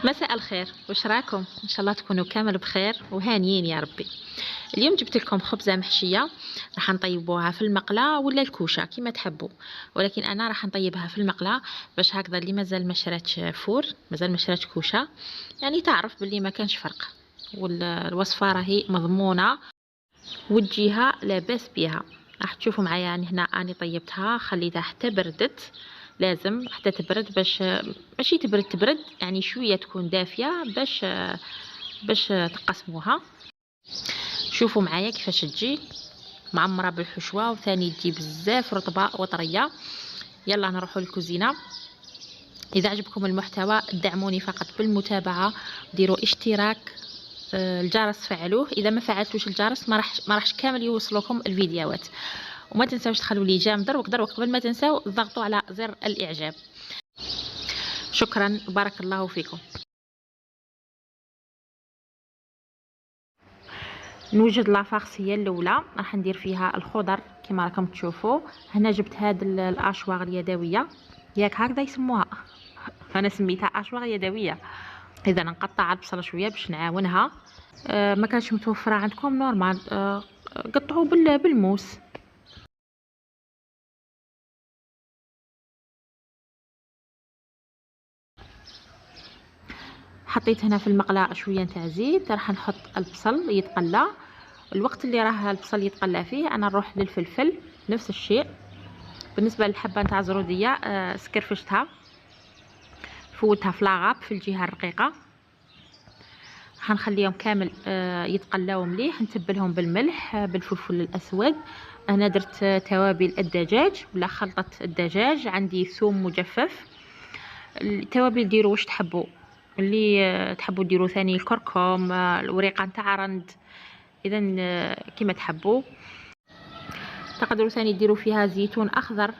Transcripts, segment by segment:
مساء الخير، واش راكم؟ ان شاء الله تكونوا كامل بخير وهانيين يا ربي. اليوم جبت لكم خبزه محشيه، راح نطيبوها في المقله ولا الكوشه كيما تحبوا، ولكن انا راح نطيبها في المقله باش هكذا اللي مازال ما شراتش فور، مازال ما شراتش كوشه، يعني تعرف باللي ما كانش فرق. والوصفه راهي مضمونه وتجيها لاباس بها. راح تشوفوا معايا يعني هنا اني طيبتها خليتها حتى بردت، لازم حتى تبرد باش ماشي تبرد يعني شويه تكون دافيه باش تقسموها. شوفوا معايا كيفاش تجي معمره بالحشوه وثاني تجي بزاف رطبه وطريه. يلا نروحوا للكوزينه. اذا عجبكم المحتوى دعموني فقط بالمتابعه، ديروا اشتراك، الجرس فعلوه، اذا ما فعلتوش الجرس ما راحش كامل يوصلوكم الفيديوهات. وما تنساوش تخلوا لي جيم دروك قبل ما تنساو ضغطوا على زر الاعجاب. شكرا بارك الله فيكم. نوجد لافارس هي الاولى، راح ندير فيها الخضر كما راكم تشوفوا. هنا جبت هاد الاشواغ اليدويه، ياك هكذا يسموها انا سميتها اشواغ يدويه. اذا نقطع البصله شويه باش نعاونها. ما كانش متوفره عندكم نورمال، قطعوا بالموس. حطيت هنا في المقله شويه نتاع زيت، راح نحط البصل يتقلى. الوقت اللي راه البصل يتقلى فيه انا نروح للفلفل نفس الشيء. بالنسبه للحبه نتاع زروديه سكرفشتها، فوتها في لاغاب في الجهه الرقيقه. حنخليهم كامل يتقلاو مليح. نتبلهم بالملح بالفلفل الاسود. انا درت توابل الدجاج ولا خلطه الدجاج، عندي ثوم مجفف. التوابل ديروا واش تحبوا، اللي تحبوا ديروا ثاني الكركم، الوريقه نتاع رند، اذا كيما تحبوا. تقدروا ثاني ديروا فيها زيتون اخضر.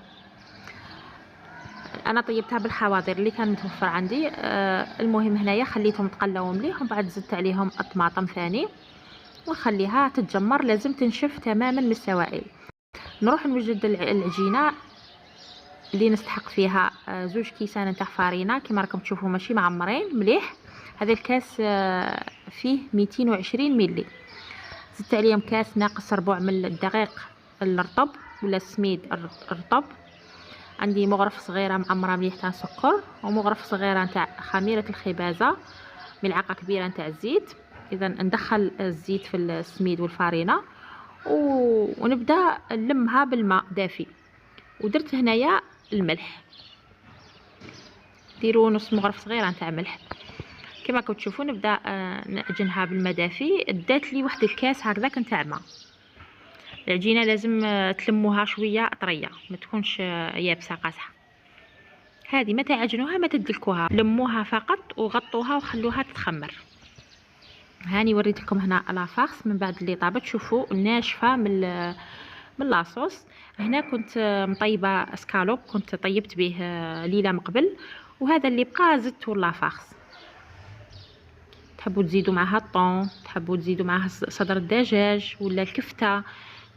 انا طيبتها بالحواضر اللي كان متوفر عندي. المهم هنايا خليتهم تقلاو مليح، ومن بعد زدت عليهم الطماطم ثاني ونخليها تتجمر، لازم تنشف تماما من السوائل. نروح نوجد العجينه اللي نستحق فيها 2 كيسان تاع فارينه كما راكم تشوفوا، ماشي معمرين مليح. هذا الكاس فيه 220 ملي. زدت عليهم كاس ناقص ربع من الدقيق الرطب ولا السميد الرطب. عندي مغرف صغيره معمره مليح تاع سكر، ومغرف صغيره تاع خميره الخبازه، ملعقه كبيره تاع الزيت. اذا ندخل الزيت في السميد والفارينه ونبدا نلمها بالماء دافي. ودرت هنايا الملح، ديروا نص مغرف صغيره تاع ملح. كما راكم تشوفوا نبدا نعجنها بالماء دافي. دات لي واحد الكاس هكذاك نتاع الماء. العجينه لازم تلموها شويه طريه، ما تكونش يابسه قاصحه. هذه ما تعجنوها ما تدلكوها، لموها فقط وغطوها وخلوها تتخمر. هاني وريت لكم هنا لافارس من بعد اللي طابت، شوفوا ناشفه من لاصوص. هنا كنت مطيبه اسكالوب، كنت طيبت به ليله من قبل، وهذا اللي بقى زدته لافارس. تحبوا تزيدوا معها الطون، تحبوا تزيدوا معها صدر الدجاج ولا الكفته،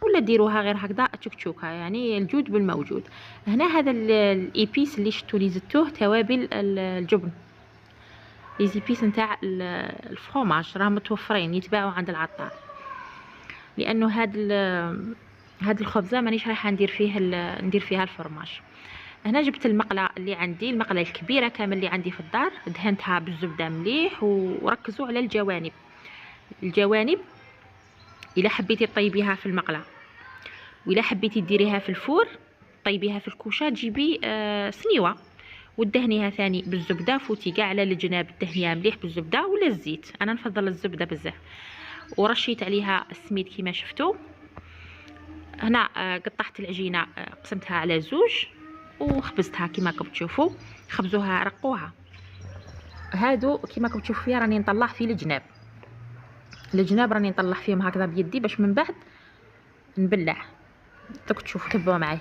ولا ديروها غير هكذا تشكتشوكه، يعني الجود بالموجود. هنا هذا الايبيس اللي شفتوا لي زدتوه توابل الجبن، لي زيبيس نتاع الفرomاج راه متوفرين يتباعوا عند العطار. لانه هاد الخبزه مانيش رايحه ندير فيها الفرماج. هنا جبت المقله اللي عندي، المقله الكبيره كامل اللي عندي في الدار، دهنتها بالزبده مليح. وركزوا على الجوانب الا حبيتي طيبيها في المقله، وإلا حبيتي ديريها في الفور طيبيها في الكوشه، جيبي سنيوه ودهنيها ثاني بالزبده. فوتي كاع على الجناب دهنيها مليح بالزبده ولا الزيت، انا نفضل الزبده بزاف. ورشيت عليها السميد كما شفتوا. هنا قطعت العجينه، قسمتها على 2 وخبزتها كما راكم تشوفوا. خبزوها رقوها. هادو كما راكم تشوفوا فيها راني نطلع في الجناب راني نطلع فيهم هكذا بيدي باش من بعد نبلع. دوك تشوفوا تبعوا معايا.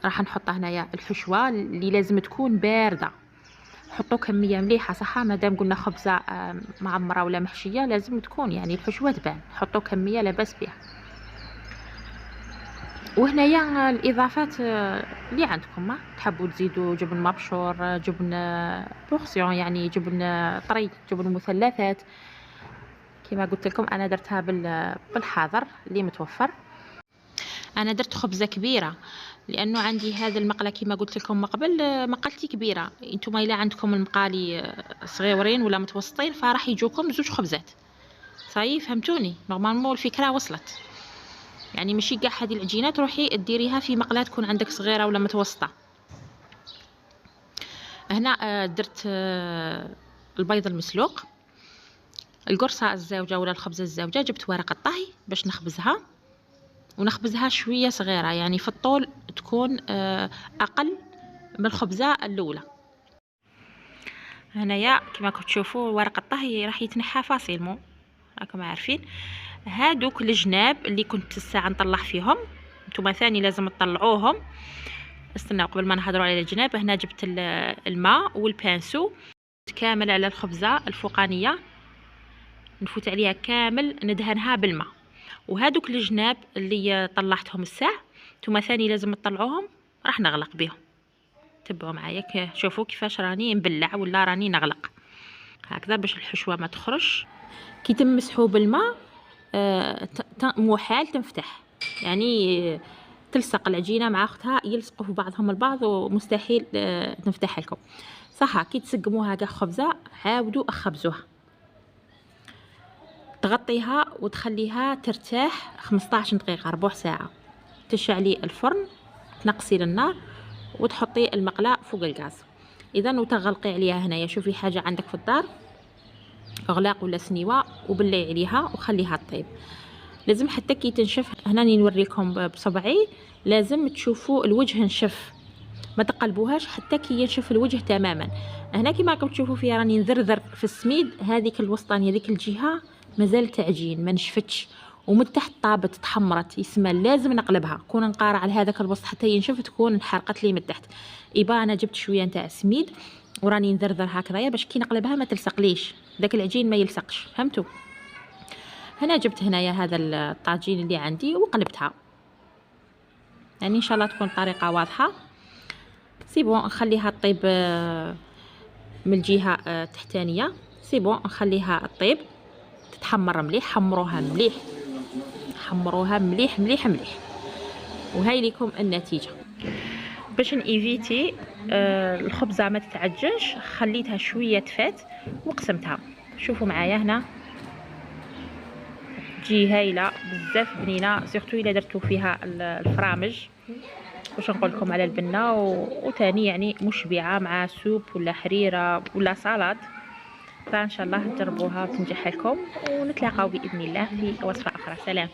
راح نحط هنايا الحشوه اللي لازم تكون بارده. حطوا كميه مليحه صح، مادام قلنا خبزه معمره ولا محشيه لازم تكون يعني الحشوه تبان. حطوا كميه لا باس بها. وهنايا الاضافات اللي عندكم. ما تحبوا تزيدوا جبن مبشور، جبن بورسيون يعني جبن طري، جبن مثلثات. كما قلت لكم انا درتها بالحاضر اللي متوفر. انا درت خبزه كبيره لانه عندي هذا المقله كما قلت لكم من قبل، مقلتي كبيره. انتم الا عندكم المقالي صغيورين ولا متوسطين فراح يجوكم زوج خبزات. صاي فهمتوني؟ نورمالمون الفكره وصلت. يعني ماشي كاع هذه العجينه تروحي ديريها في مقله تكون عندك صغيره ولا متوسطه. هنا درت البيض المسلوق، القرصه الزوجه ولا الخبزه الزوجه. جبت ورقه طهي باش نخبزها، ونخبزها شويه صغيره يعني في الطول تكون اقل من الخبزه الاولى. هنايا كما راكم تشوفوا ورقه الطهي راح يتنحى فاسيلمون، راكم عارفين. هادوك الجناب اللي كنت الساعه نطلع فيهم، نتوما ثاني لازم تطلعوهم. استناو قبل ما نهضروا على الجناب. هنا جبت الماء والبانسو كامل على الخبزه الفوقانيه، نفوت عليها كامل ندهنها بالماء. وهادوك الجناب اللي طلعتهم الساعه نتوما ثاني لازم تطلعوهم، راح نغلق بهم. تبعوا معايا شوفوا كيفاش راني نبلع ولا راني نغلق هكذا باش الحشوه ما تخرج. كي تمسحوا بالماء محال تنفتح، يعني تلصق العجينه مع اختها، يلصقوا في بعضهم البعض ومستحيل تنفتح لكم. صح كي تسقموها كاع خبزه عاودوا اخبزوها، تغطيها وتخليها ترتاح 15 دقيقه ربع ساعه. تشعلي الفرن، تنقصي للنار وتحطي المقله فوق الغاز. اذا وتغلقي عليها. هنايا شوفي حاجه عندك في الدار، اغلاق ولا سنيوه، وبلي عليها وخليها طيب. لازم حتى كي تنشف، هنا نوريكم بصبعي، لازم تشوفوا الوجه نشف، ما تقلبوهاش حتى كي ينشف الوجه تماما. هنا كما راكم تشوفوا فيها راني نذرذر في السميد، هذيك الوسطانيه هذيك الجهه مازال تعجين ما نشفتش، ومن تحت طابت تحمرت، يسمى لازم نقلبها. كون نقارع على هذاك الوسط حتى ينشف تكون انحرقت لي من تحت. يبقى انا جبت شويه نتاع السميد وراني نذرذر هكذايا باش كي نقلبها ما تلصقليش، داك العجين ما يلصقش. فهمتوا؟ هنا جبت هنايا هذا الطاجين اللي عندي وقلبتها، يعني ان شاء الله تكون الطريقه واضحه. سي بون نخليها طيب من الجهه التحتانيه. سي بون نخليها طيب تتحمر مليح. حمروها مليح، حمروها مليح مليح مليح. وهاي لكم النتيجه. باش نيفيتي الخبزه ما تتعجنش خليتها شويه تفات وقسمتها. شوفوا معايا هنا تجي هايله بزاف بنينه، سيرتو الا درتو فيها الفرامج. واش نقول لكم على البنه وثاني يعني مشبعه مع سوب ولا حريره ولا سلطه. فان شاء الله تجربوها وتنجح لكم، ونتلاقاو باذن الله في وصفه اخرى. سلام.